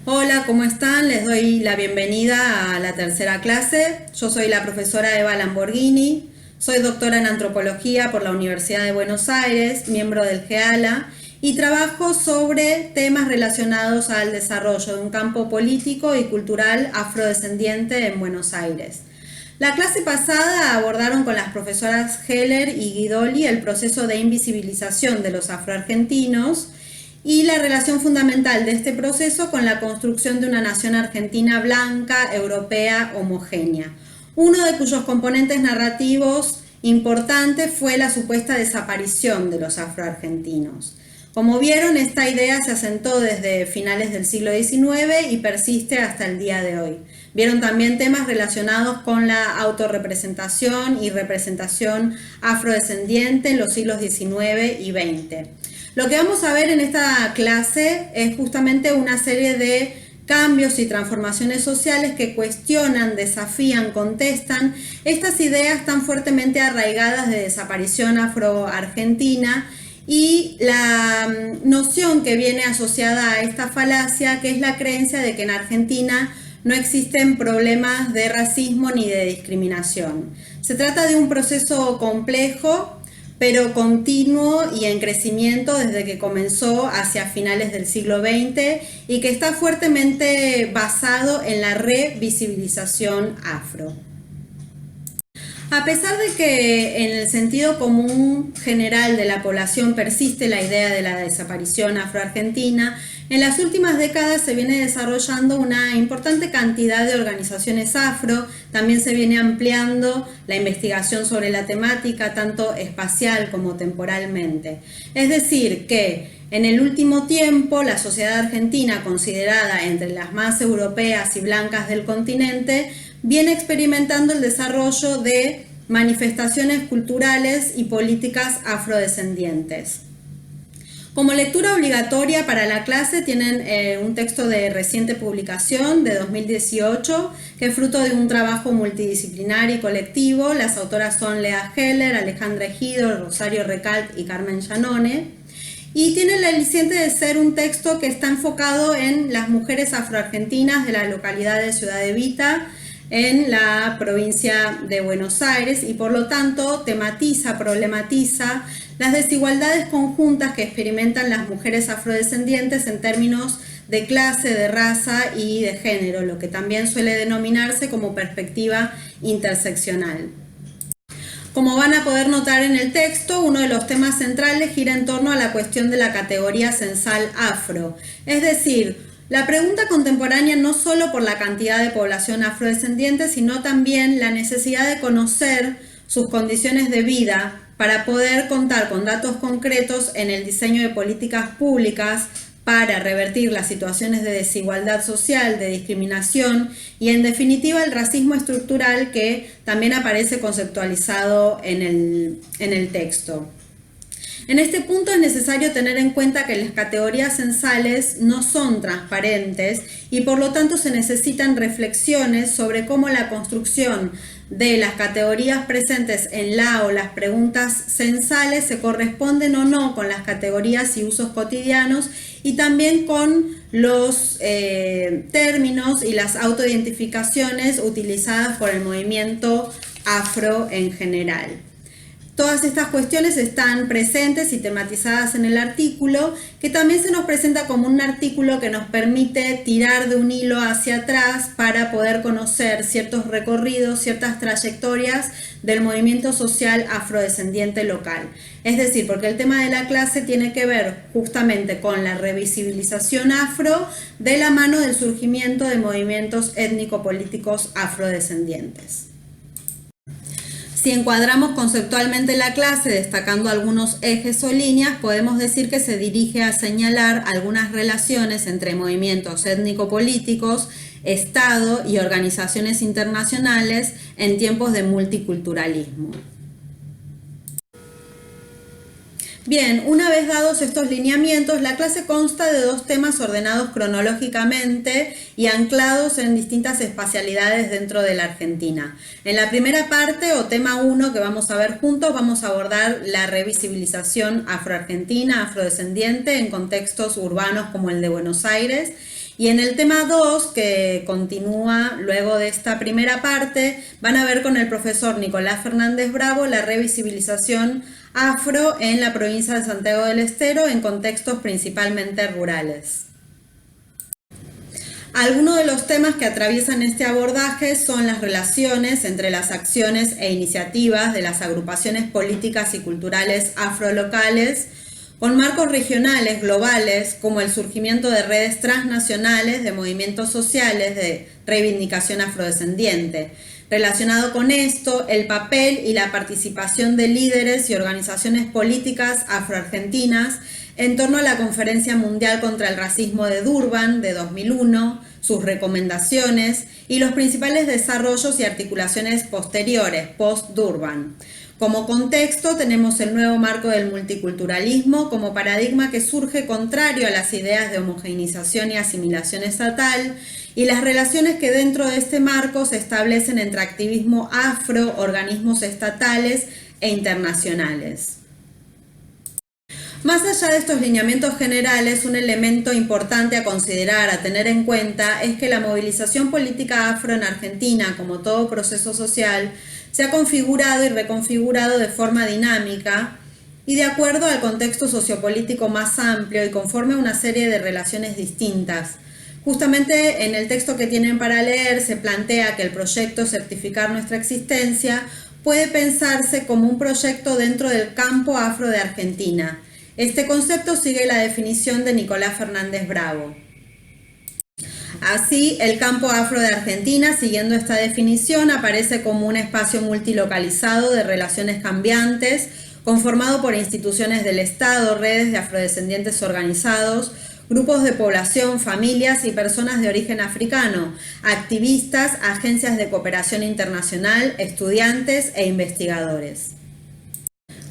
Hola, ¿cómo están? Les doy la bienvenida a la tercera clase. Yo soy la profesora Eva Lamborghini, soy doctora en antropología por la Universidad de Buenos Aires, miembro del GEALA, y trabajo sobre temas relacionados al desarrollo de un campo político y cultural afrodescendiente en Buenos Aires. La clase pasada abordaron con las profesoras Heller y Guidoli el proceso de invisibilización de los afroargentinos y la relación fundamental de este proceso con la construcción de una nación argentina blanca, europea, homogénea. Uno de cuyos componentes narrativos importantes fue la supuesta desaparición de los afroargentinos. Como vieron, esta idea se asentó desde finales del siglo XIX y persiste hasta el día de hoy. Vieron también temas relacionados con la autorrepresentación y representación afrodescendiente en los siglos XIX y XX. Lo que vamos a ver en esta clase es justamente una serie de cambios y transformaciones sociales que cuestionan, desafían, contestan estas ideas tan fuertemente arraigadas de desaparición afroargentina y la noción que viene asociada a esta falacia, que es la creencia de que en Argentina no existen problemas de racismo ni de discriminación. Se trata de un proceso complejo, pero continuo y en crecimiento desde que comenzó hacia finales del siglo XX y que está fuertemente basado en la revisibilización afro. A pesar de que en el sentido común general de la población persiste la idea de la desaparición afroargentina, en las últimas décadas se viene desarrollando una importante cantidad de organizaciones afro, también se viene ampliando la investigación sobre la temática, tanto espacial como temporalmente. Es decir, que en el último tiempo la sociedad argentina, considerada entre las más europeas y blancas del continente, viene experimentando el desarrollo de manifestaciones culturales y políticas afrodescendientes. Como lectura obligatoria para la clase tienen un texto de reciente publicación de 2018 que es fruto de un trabajo multidisciplinar y colectivo. Las autoras son Lea Heller, Alejandra Ejido, Rosario Recalt y Carmen Giannone. Y tiene el aliciente de ser un texto que está enfocado en las mujeres afroargentinas de la localidad de Ciudad Evita, en la provincia de Buenos Aires, y por lo tanto tematiza, problematiza las desigualdades conjuntas que experimentan las mujeres afrodescendientes en términos de clase, de raza y de género, lo que también suele denominarse como perspectiva interseccional. Como van a poder notar en el texto, uno de los temas centrales gira en torno a la cuestión de la categoría censal afro, es decir, la pregunta contemporánea no solo por la cantidad de población afrodescendiente, sino también la necesidad de conocer sus condiciones de vida para poder contar con datos concretos en el diseño de políticas públicas para revertir las situaciones de desigualdad social, de discriminación y en definitiva el racismo estructural que también aparece conceptualizado en el texto. En este punto es necesario tener en cuenta que las categorías censales no son transparentes y por lo tanto se necesitan reflexiones sobre cómo la construcción de las categorías presentes en la o las preguntas censales se corresponden o no con las categorías y usos cotidianos y también con los términos y las autoidentificaciones utilizadas por el movimiento afro en general. Todas estas cuestiones están presentes y tematizadas en el artículo, que también se nos presenta como un artículo que nos permite tirar de un hilo hacia atrás para poder conocer ciertos recorridos, ciertas trayectorias del movimiento social afrodescendiente local. Es decir, porque el tema de la clase tiene que ver justamente con la revisibilización afro de la mano del surgimiento de movimientos étnico-políticos afrodescendientes. Si encuadramos conceptualmente la clase destacando algunos ejes o líneas, podemos decir que se dirige a señalar algunas relaciones entre movimientos étnico-políticos, Estado y organizaciones internacionales en tiempos de multiculturalismo. Bien, una vez dados estos lineamientos, la clase consta de dos temas ordenados cronológicamente y anclados en distintas espacialidades dentro de la Argentina. En la primera parte, o tema 1, que vamos a ver juntos, vamos a abordar la revisibilización afroargentina, afrodescendiente, en contextos urbanos como el de Buenos Aires. Y en el tema 2, que continúa luego de esta primera parte, van a ver con el profesor Nicolás Fernández Bravo la revisibilización afro en la provincia de Santiago del Estero en contextos principalmente rurales. Algunos de los temas que atraviesan este abordaje son las relaciones entre las acciones e iniciativas de las agrupaciones políticas y culturales afrolocales con marcos regionales, globales, como el surgimiento de redes transnacionales de movimientos sociales de reivindicación afrodescendiente. Relacionado con esto, el papel y la participación de líderes y organizaciones políticas afroargentinas en torno a la Conferencia Mundial contra el Racismo de Durban de 2001, sus recomendaciones y los principales desarrollos y articulaciones posteriores, post-Durban. Como contexto tenemos el nuevo marco del multiculturalismo como paradigma que surge contrario a las ideas de homogeneización y asimilación estatal y las relaciones que dentro de este marco se establecen entre activismo afro, organismos estatales e internacionales. Más allá de estos lineamientos generales, un elemento importante a considerar, a tener en cuenta, es que la movilización política afro en Argentina, como todo proceso social, se ha configurado y reconfigurado de forma dinámica y de acuerdo al contexto sociopolítico más amplio y conforme a una serie de relaciones distintas. Justamente en el texto que tienen para leer se plantea que el proyecto Certificar Nuestra Existencia puede pensarse como un proyecto dentro del campo afro de Argentina. Este concepto sigue la definición de Nicolás Fernández Bravo. Así, el campo afro de Argentina, siguiendo esta definición, aparece como un espacio multilocalizado de relaciones cambiantes, conformado por instituciones del Estado, redes de afrodescendientes organizados, grupos de población, familias y personas de origen africano, activistas, agencias de cooperación internacional, estudiantes e investigadores.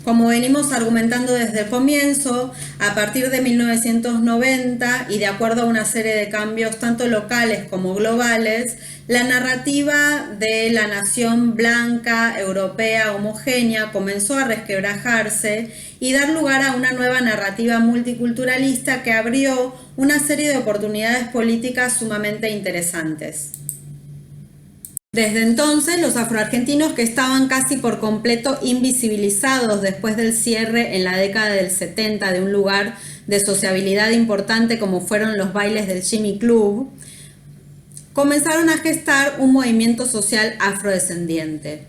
Como venimos argumentando desde el comienzo, a partir de 1990 y de acuerdo a una serie de cambios tanto locales como globales, la narrativa de la nación blanca, europea, homogénea comenzó a resquebrajarse y dar lugar a una nueva narrativa multiculturalista que abrió una serie de oportunidades políticas sumamente interesantes. Desde entonces, los afroargentinos que estaban casi por completo invisibilizados después del cierre en la década del 70 de un lugar de sociabilidad importante como fueron los bailes del Jimmy Club, comenzaron a gestar un movimiento social afrodescendiente.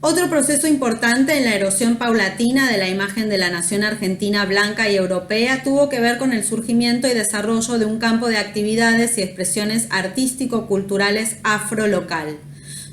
Otro proceso importante en la erosión paulatina de la imagen de la nación argentina blanca y europea tuvo que ver con el surgimiento y desarrollo de un campo de actividades y expresiones artístico-culturales afrolocal.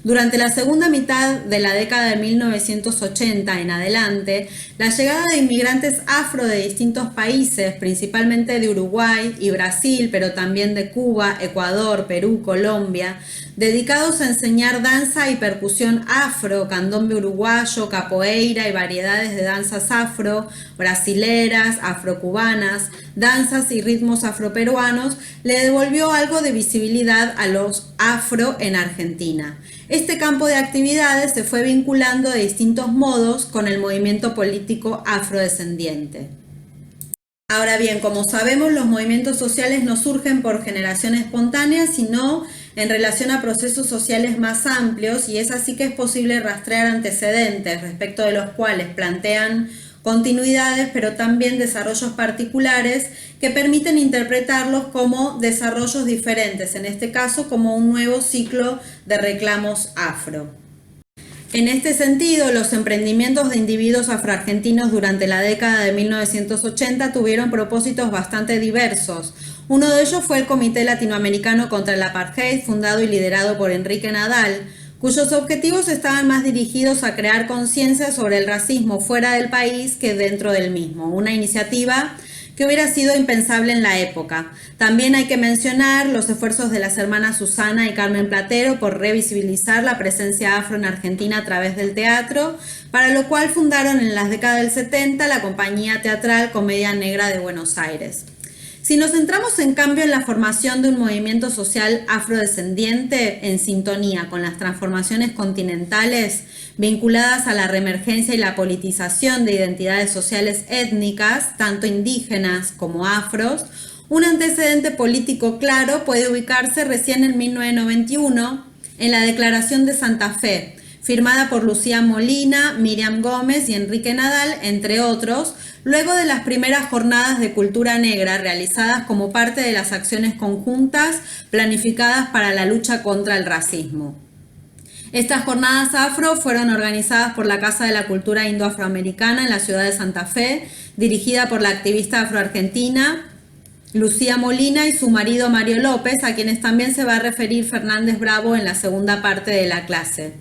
Durante la segunda mitad de la década de 1980 en adelante, la llegada de inmigrantes afro de distintos países, principalmente de Uruguay y Brasil, pero también de Cuba, Ecuador, Perú, Colombia, dedicados a enseñar danza y percusión afro, candombe uruguayo, capoeira y variedades de danzas afro, brasileras, afrocubanas, danzas y ritmos afroperuanos, le devolvió algo de visibilidad a los afro en Argentina. Este campo de actividades se fue vinculando de distintos modos con el movimiento político afrodescendiente. Ahora bien, como sabemos, los movimientos sociales no surgen por generación espontánea, sino en relación a procesos sociales más amplios, y es así que es posible rastrear antecedentes respecto de los cuales plantean continuidades, pero también desarrollos particulares que permiten interpretarlos como desarrollos diferentes, en este caso como un nuevo ciclo de reclamos afro. En este sentido, los emprendimientos de individuos afroargentinos durante la década de 1980 tuvieron propósitos bastante diversos. Uno de ellos fue el Comité Latinoamericano contra el Apartheid, fundado y liderado por Enrique Nadal, cuyos objetivos estaban más dirigidos a crear conciencia sobre el racismo fuera del país que dentro del mismo, una iniciativa que hubiera sido impensable en la época. También hay que mencionar los esfuerzos de las hermanas Susana y Carmen Platero por revisibilizar la presencia afro en Argentina a través del teatro, para lo cual fundaron en las décadas del 70 la compañía teatral Comedia Negra de Buenos Aires. Si nos centramos en cambio en la formación de un movimiento social afrodescendiente en sintonía con las transformaciones continentales vinculadas a la reemergencia y la politización de identidades sociales étnicas, tanto indígenas como afros, Un antecedente político claro puede ubicarse recién en 1991 en la Declaración de Santa Fe, firmada por Lucía Molina, Miriam Gómez y Enrique Nadal, entre otros, luego de las primeras jornadas de cultura negra realizadas como parte de las acciones conjuntas planificadas para la lucha contra el racismo. Estas jornadas afro fueron organizadas por la Casa de la Cultura Indo-Afroamericana en la ciudad de Santa Fe, dirigida por la activista afroargentina Lucía Molina y su marido Mario López, a quienes también se va a referir Fernández Bravo en la segunda parte de la clase.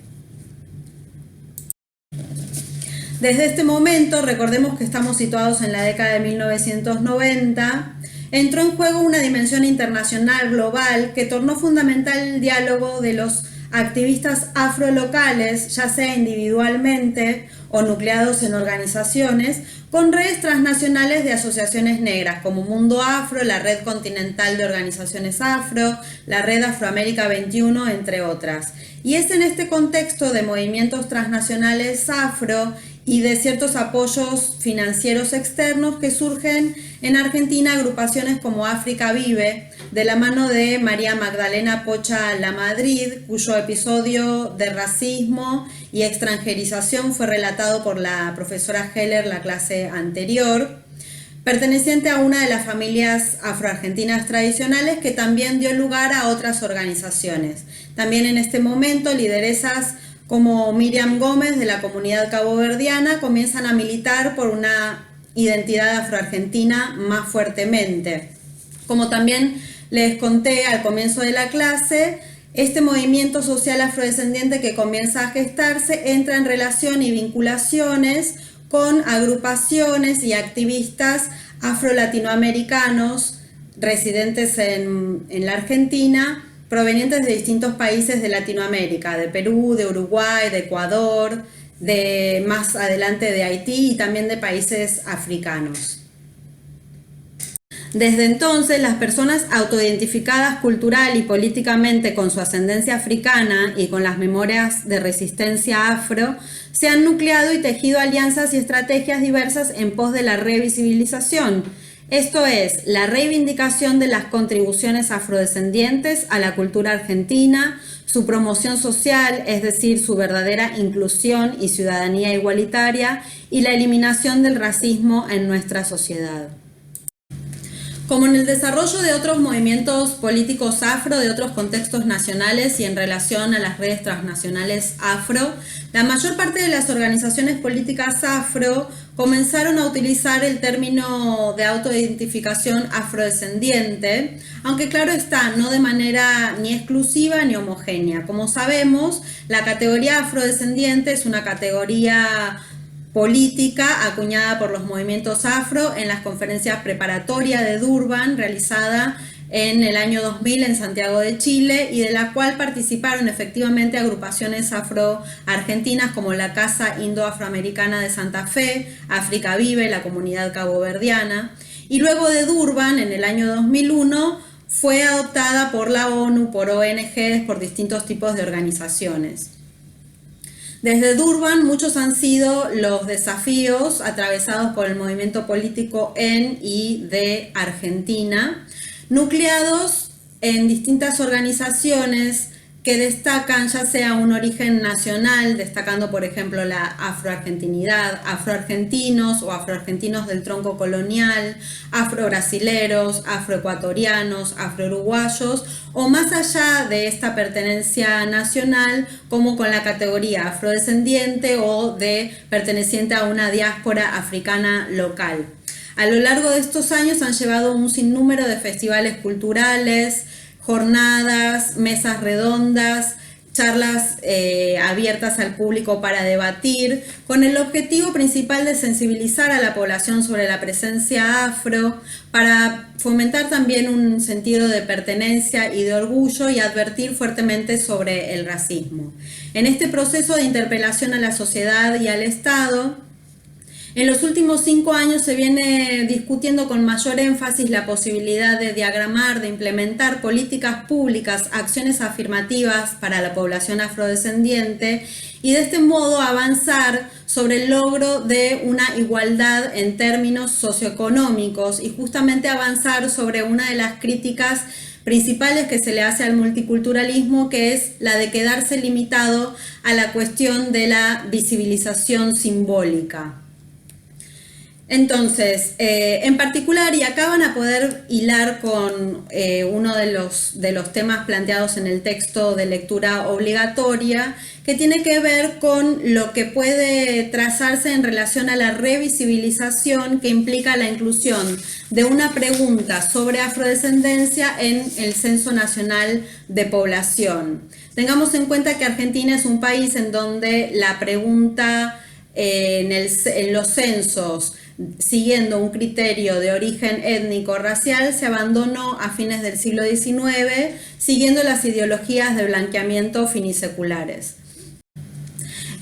Desde este momento, recordemos que estamos situados en la década de 1990, entró en juego una dimensión internacional global que tornó fundamental el diálogo de los activistas afrolocales, ya sea individualmente o nucleados en organizaciones, con redes transnacionales de asociaciones negras como Mundo Afro, la Red Continental de Organizaciones Afro, la Red Afroamérica 21, entre otras. Y es en este contexto de movimientos transnacionales afro y de ciertos apoyos financieros externos que surgen en Argentina agrupaciones como África Vive, de la mano de María Magdalena Pocha Lamadrid, cuyo episodio de racismo y extranjerización fue relatado por la profesora Heller la clase anterior, perteneciente a una de las familias afroargentinas tradicionales que también dio lugar a otras organizaciones. También en este momento lideresas como Miriam Gómez de la comunidad caboverdiana comienzan a militar por una identidad afroargentina más fuertemente. Como también les conté al comienzo de la clase, este movimiento social afrodescendiente que comienza a gestarse entra en relación y vinculaciones con agrupaciones y activistas afro-latinoamericanos residentes en la Argentina, provenientes de distintos países de Latinoamérica, de Perú, de Uruguay, de Ecuador, de más adelante de Haití y también de países africanos. Desde entonces, las personas autoidentificadas cultural y políticamente con su ascendencia africana y con las memorias de resistencia afro, se han nucleado y tejido alianzas y estrategias diversas en pos de la revisibilización. Esto es, la reivindicación de las contribuciones afrodescendientes a la cultura argentina, su promoción social, es decir, su verdadera inclusión y ciudadanía igualitaria, y la eliminación del racismo en nuestra sociedad. Como en el desarrollo de otros movimientos políticos afro de otros contextos nacionales y en relación a las redes transnacionales afro, la mayor parte de las organizaciones políticas afro comenzaron a utilizar el término de autoidentificación afrodescendiente, aunque claro está, no de manera ni exclusiva ni homogénea. Como sabemos, la categoría afrodescendiente es una categoría política acuñada por los movimientos afro en las conferencias preparatorias de Durban realizada en el año 2000 en Santiago de Chile y de la cual participaron efectivamente agrupaciones afro-argentinas como la Casa Indo-Afroamericana de Santa Fe, África Vive, la comunidad caboverdiana, y luego de Durban en el año 2001 fue adoptada por la ONU, por ONGs, por distintos tipos de organizaciones. Desde Durban muchos han sido los desafíos atravesados por el movimiento político en y de Argentina, nucleados en distintas organizaciones que destacan ya sea un origen nacional, destacando por ejemplo la afroargentinidad, afroargentinos o afroargentinos del tronco colonial, afrobrasileros, afroecuatorianos, afrouruguayos, o más allá de esta pertenencia nacional como con la categoría afrodescendiente o de perteneciente a una diáspora africana local. A lo largo de estos años han llevado un sinnúmero de festivales culturales, jornadas, mesas redondas, charlas abiertas al público para debatir, con el objetivo principal de sensibilizar a la población sobre la presencia afro, para fomentar también un sentido de pertenencia y de orgullo y advertir fuertemente sobre el racismo. En este proceso de interpelación a la sociedad y al Estado, En los últimos 5 años se viene discutiendo con mayor énfasis la posibilidad de diagramar, de implementar políticas públicas, acciones afirmativas para la población afrodescendiente y de este modo avanzar sobre el logro de una igualdad en términos socioeconómicos y justamente avanzar sobre una de las críticas principales que se le hace al multiculturalismo, que es la de quedarse limitado a la cuestión de la visibilización simbólica. Entonces, en particular, y acá van a poder hilar con uno de los temas planteados en el texto de lectura obligatoria, que tiene que ver con lo que puede trazarse en relación a la revisibilización que implica la inclusión de una pregunta sobre afrodescendencia en el Censo Nacional de Población. Tengamos en cuenta que Argentina es un país en donde la pregunta en los censos, siguiendo un criterio de origen étnico-racial, se abandonó a fines del siglo XIX, siguiendo las ideologías de blanqueamiento finiseculares.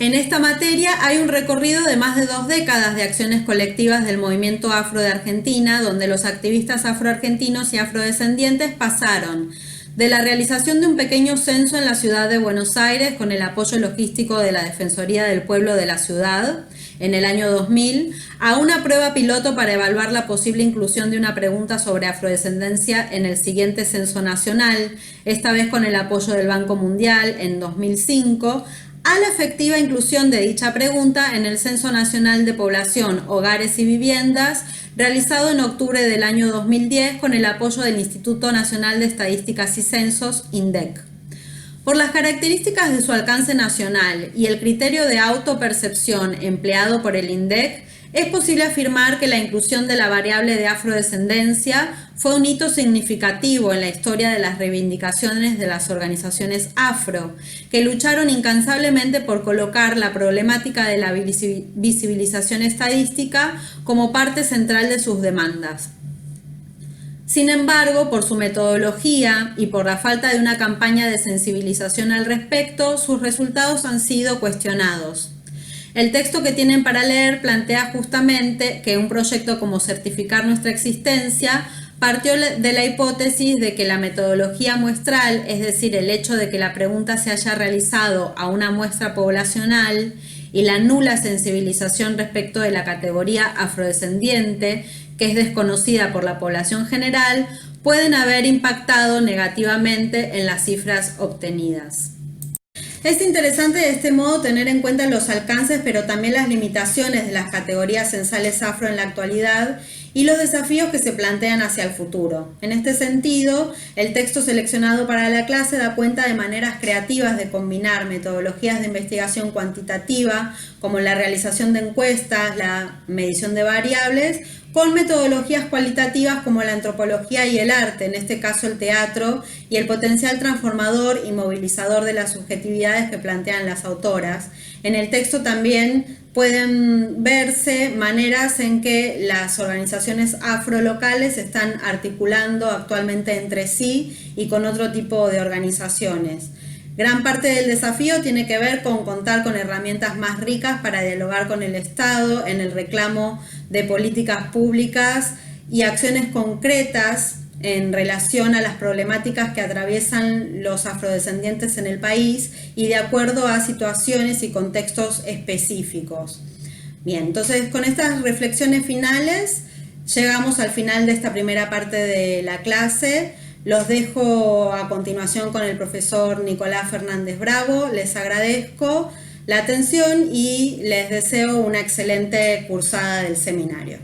En esta materia hay un recorrido de más de 2 décadas de acciones colectivas del movimiento afro de Argentina, donde los activistas afroargentinos y afrodescendientes pasaron de la realización de un pequeño censo en la ciudad de Buenos Aires con el apoyo logístico de la Defensoría del Pueblo de la ciudad en el año 2000, a una prueba piloto para evaluar la posible inclusión de una pregunta sobre afrodescendencia en el siguiente censo nacional, esta vez con el apoyo del Banco Mundial en 2005, a la efectiva inclusión de dicha pregunta en el Censo Nacional de Población, Hogares y Viviendas, realizado en octubre del año 2010 con el apoyo del Instituto Nacional de Estadísticas y Censos, INDEC. Por las características de su alcance nacional y el criterio de autopercepción empleado por el INDEC, es posible afirmar que la inclusión de la variable de afrodescendencia fue un hito significativo en la historia de las reivindicaciones de las organizaciones afro, que lucharon incansablemente por colocar la problemática de la visibilización estadística como parte central de sus demandas. Sin embargo, por su metodología y por la falta de una campaña de sensibilización al respecto, sus resultados han sido cuestionados. El texto que tienen para leer plantea justamente que un proyecto como Certificar Nuestra Existencia partió de la hipótesis de que la metodología muestral, es decir, el hecho de que la pregunta se haya realizado a una muestra poblacional y la nula sensibilización respecto de la categoría afrodescendiente, que es desconocida por la población general, pueden haber impactado negativamente en las cifras obtenidas. Es interesante de este modo tener en cuenta los alcances, pero también las limitaciones de las categorías censales afro en la actualidad y los desafíos que se plantean hacia el futuro. En este sentido, el texto seleccionado para la clase da cuenta de maneras creativas de combinar metodologías de investigación cuantitativa, como la realización de encuestas, la medición de variables, con metodologías cualitativas como la antropología y el arte, en este caso el teatro, y el potencial transformador y movilizador de las subjetividades que plantean las autoras. En el texto también pueden verse maneras en que las organizaciones afrolocales están articulando actualmente entre sí y con otro tipo de organizaciones. Gran parte del desafío tiene que ver con contar con herramientas más ricas para dialogar con el Estado en el reclamo de políticas públicas y acciones concretas en relación a las problemáticas que atraviesan los afrodescendientes en el país y de acuerdo a situaciones y contextos específicos. Bien, entonces con estas reflexiones finales llegamos al final de esta primera parte de la clase. Los dejo a continuación con el profesor Nicolás Fernández Bravo. Les agradezco la atención y les deseo una excelente cursada del seminario.